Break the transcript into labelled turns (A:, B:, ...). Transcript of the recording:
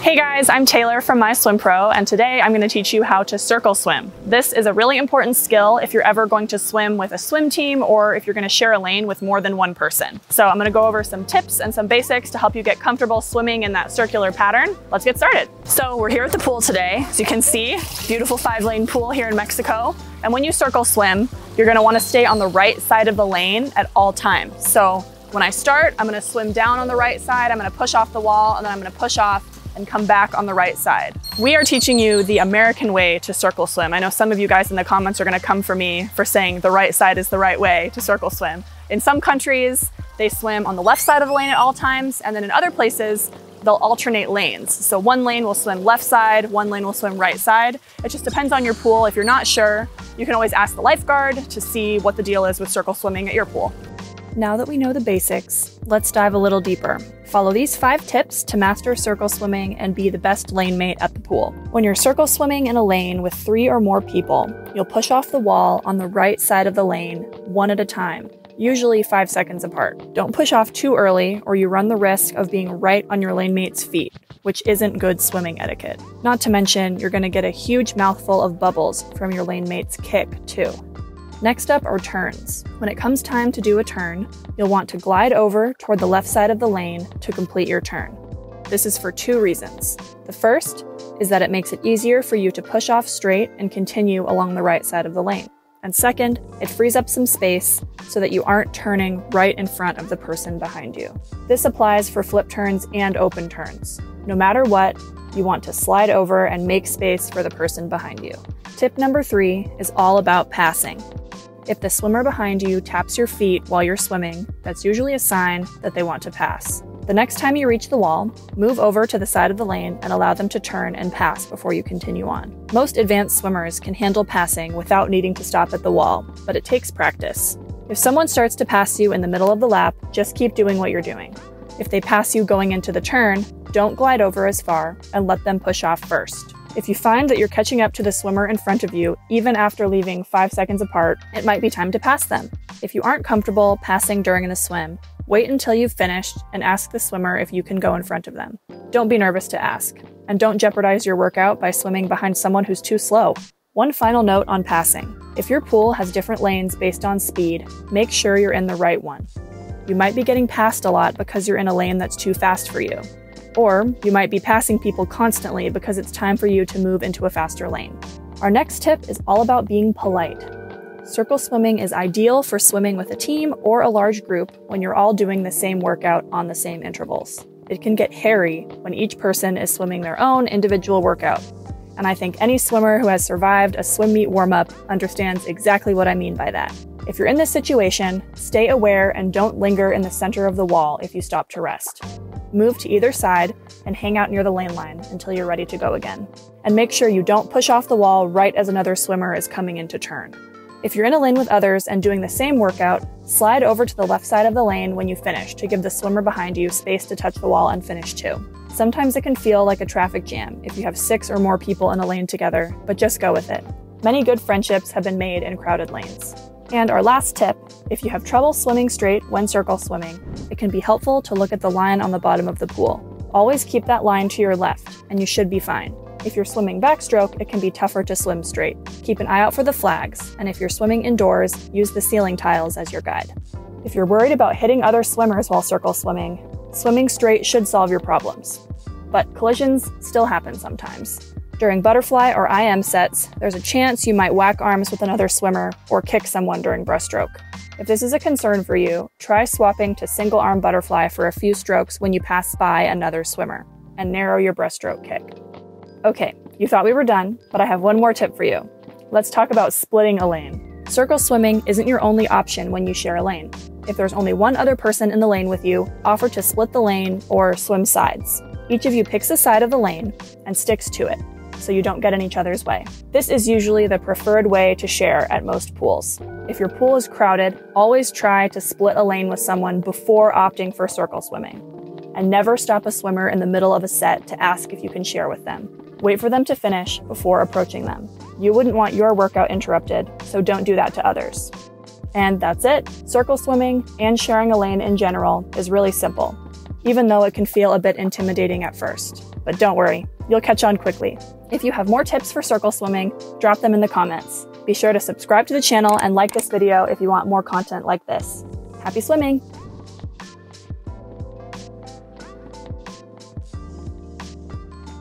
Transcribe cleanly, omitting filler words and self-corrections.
A: Hey guys, I'm Taylor from MySwimPro, and today I'm going to teach you how to circle swim. This is a really important skill if you're ever going to swim with a swim team or if you're going to share a lane with more than one person. So I'm going to go over some tips and some basics to help you get comfortable swimming in that circular pattern. Let's get started. So we're here at the pool today. As you can see, beautiful 5-lane pool here in Mexico. And when you circle swim, you're going to want to stay on the right side of the lane at all times. So when I start, I'm going to swim down on the right side, I'm going to push off the wall, and then I'm going to push off and come back on the right side. We are teaching you the American way to circle swim. I know some of you guys in the comments are going to come for me for saying the right side is the right way to circle swim. In some countries, they swim on the left side of the lane at all times, and then in other places, they'll alternate lanes. So one lane will swim left side, one lane will swim right side. It just depends on your pool. If you're not sure, you can always ask the lifeguard to see what the deal is with circle swimming at your pool. Now that we know the basics, let's dive a little deeper. Follow these 5 tips to master circle swimming and be the best lane mate at the pool. When you're circle swimming in a lane with 3 or more people, you'll push off the wall on the right side of the lane, one at a time, usually 5 seconds apart. Don't push off too early or you run the risk of being right on your lane mate's feet, which isn't good swimming etiquette. Not to mention, you're going to get a huge mouthful of bubbles from your lane mate's kick, too. Next up are turns. When it comes time to do a turn, you'll want to glide over toward the left side of the lane to complete your turn. This is for 2 reasons. The first is that it makes it easier for you to push off straight and continue along the right side of the lane. And second, it frees up some space so that you aren't turning right in front of the person behind you. This applies for flip turns and open turns. No matter what, you want to slide over and make space for the person behind you. Tip number 3 is all about passing. If the swimmer behind you taps your feet while you're swimming, that's usually a sign that they want to pass. The next time you reach the wall, move over to the side of the lane and allow them to turn and pass before you continue on. Most advanced swimmers can handle passing without needing to stop at the wall, but it takes practice. If someone starts to pass you in the middle of the lap, just keep doing what you're doing. If they pass you going into the turn, don't glide over as far and let them push off first. If you find that you're catching up to the swimmer in front of you, even after leaving 5 seconds apart, it might be time to pass them. If you aren't comfortable passing during the swim, wait until you've finished and ask the swimmer if you can go in front of them. Don't be nervous to ask, and don't jeopardize your workout by swimming behind someone who's too slow. One final note on passing. If your pool has different lanes based on speed, make sure you're in the right one. You might be getting passed a lot because you're in a lane that's too fast for you. Or you might be passing people constantly because it's time for you to move into a faster lane. Our next tip is all about being polite. Circle swimming is ideal for swimming with a team or a large group when you're all doing the same workout on the same intervals. It can get hairy when each person is swimming their own individual workout. And I think any swimmer who has survived a swim meet warm-up understands exactly what I mean by that. If you're in this situation, stay aware and don't linger in the center of the wall if you stop to rest. Move to either side and hang out near the lane line until you're ready to go again. And make sure you don't push off the wall right as another swimmer is coming into turn. If you're in a lane with others and doing the same workout, slide over to the left side of the lane when you finish to give the swimmer behind you space to touch the wall and finish too. Sometimes it can feel like a traffic jam if you have 6 or more people in a lane together, but just go with it. Many good friendships have been made in crowded lanes. And our last tip, if you have trouble swimming straight when circle swimming, it can be helpful to look at the line on the bottom of the pool. Always keep that line to your left, and you should be fine. If you're swimming backstroke, it can be tougher to swim straight. Keep an eye out for the flags, and if you're swimming indoors, use the ceiling tiles as your guide. If you're worried about hitting other swimmers while circle swimming, swimming straight should solve your problems. But collisions still happen sometimes. During butterfly or IM sets, there's a chance you might whack arms with another swimmer or kick someone during breaststroke. If this is a concern for you, try swapping to single arm butterfly for a few strokes when you pass by another swimmer, and narrow your breaststroke kick. Okay, you thought we were done, but I have one more tip for you. Let's talk about splitting a lane. Circle swimming isn't your only option when you share a lane. If there's only one other person in the lane with you, offer to split the lane or swim sides. Each of you picks a side of the lane and sticks to it, so you don't get in each other's way. This is usually the preferred way to share at most pools. If your pool is crowded, always try to split a lane with someone before opting for circle swimming. And never stop a swimmer in the middle of a set to ask if you can share with them. Wait for them to finish before approaching them. You wouldn't want your workout interrupted, so don't do that to others. And that's it. Circle swimming and sharing a lane in general is really simple, even though it can feel a bit intimidating at first. but don't worry, you'll catch on quickly. If you have more tips for circle swimming, drop them in the comments. Be sure to subscribe to the channel and like this video if you want more content like this. Happy swimming!